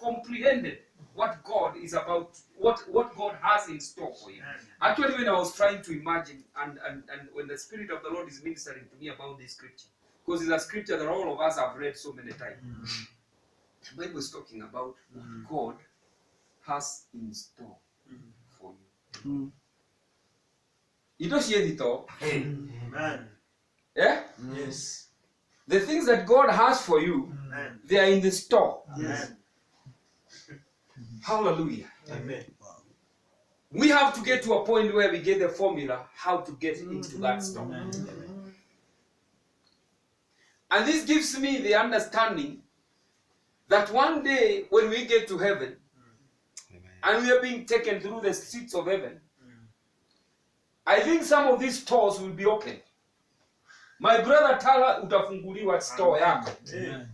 comprehended what God is about, what God has in store for you. Actually, when I was trying to imagine, and when the Spirit of the Lord is ministering to me about this scripture, because it's a scripture that all of us have read so many times. The Bible is talking about what God has in store for you. You don't hear it all. Amen. Yeah? Yes. The things that God has for you, they are in the store. Yes. Hallelujah. Amen. We have to get to a point where we get the formula how to get into that store. And this gives me the understanding that one day when we get to heaven, and we are being taken through the streets of heaven, I think some of these stores will be opened. My brother Tala utafunguliwa store yako.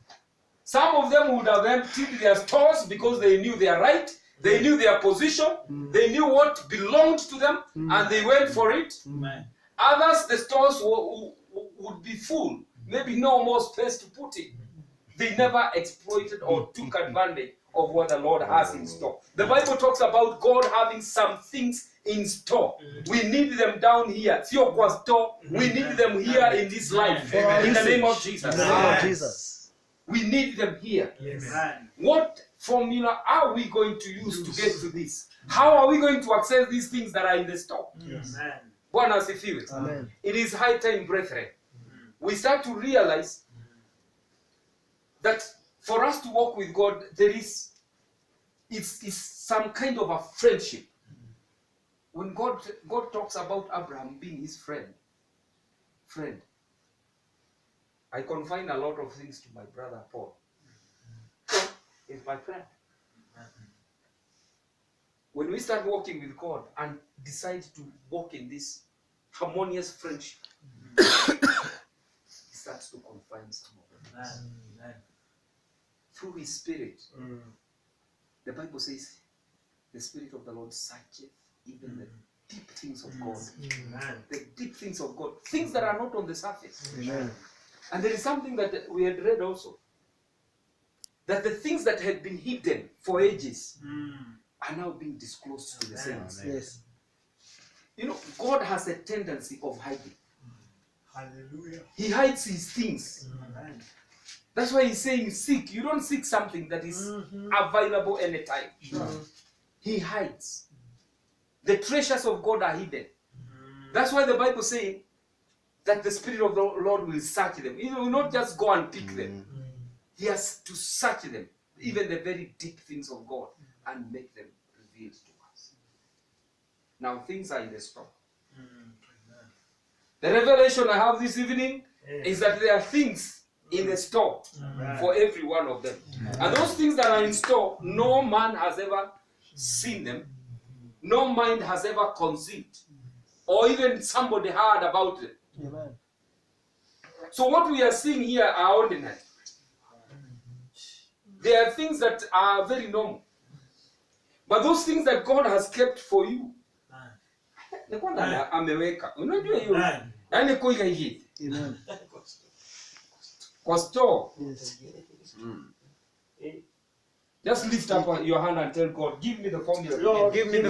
Some of them would have emptied their stores because they knew their right, they knew their position, they knew what belonged to them, and they went for it. Others, the stores would be full, maybe no more space to put it. They never exploited or took advantage of what the Lord has in store. The Bible talks about God having some things in store. We need them down here. Sio kwa store. We need them here in this life. In the name of Jesus. In the name of Jesus. We need them here. Amen. What formula are we going to use to get to this? How are we going to access these things that are in the store? Amen. Bwana asifiwe. Amen. It is high time, brethren. We start to realize that for us to walk with God, it's some kind of a friendship. When God talks about Abraham being his friend, I confine a lot of things to my brother Paul. He's my friend. When we start walking with God and decide to walk in this harmonious friendship, he starts to confine some of them. Through his spirit. The Bible says, the Spirit of the Lord searcheth even the deep things of God. The deep things of God. Things that are not on the surface. Amen. And there is something that we had read also. That the things that had been hidden for ages are now being disclosed to the saints. Yes. You know, God has a tendency of hiding. Hallelujah. He hides his things. Amen. That's why he's saying seek. You don't seek something that is available anytime. He hides. The treasures of God are hidden. That's why the Bible says that the Spirit of the Lord will search them. He will not just go and pick them. He has to search them, even the very deep things of God, and make them revealed to us. Now things are in the store. The revelation I have this evening is that there are things in the store for every one of them. And those things that are in store, no man has ever seen them. No mind has ever conceived. Or even somebody heard about it. Amen. So what we are seeing here are ordinary. There are things that are very normal. But those things that God has kept for you, ameweka. Unajua hiyo? Yaani kuiga hivi. Amen. Kwa store. Yes. Just lift up your hand and tell God, give me the formula. Lord, give me the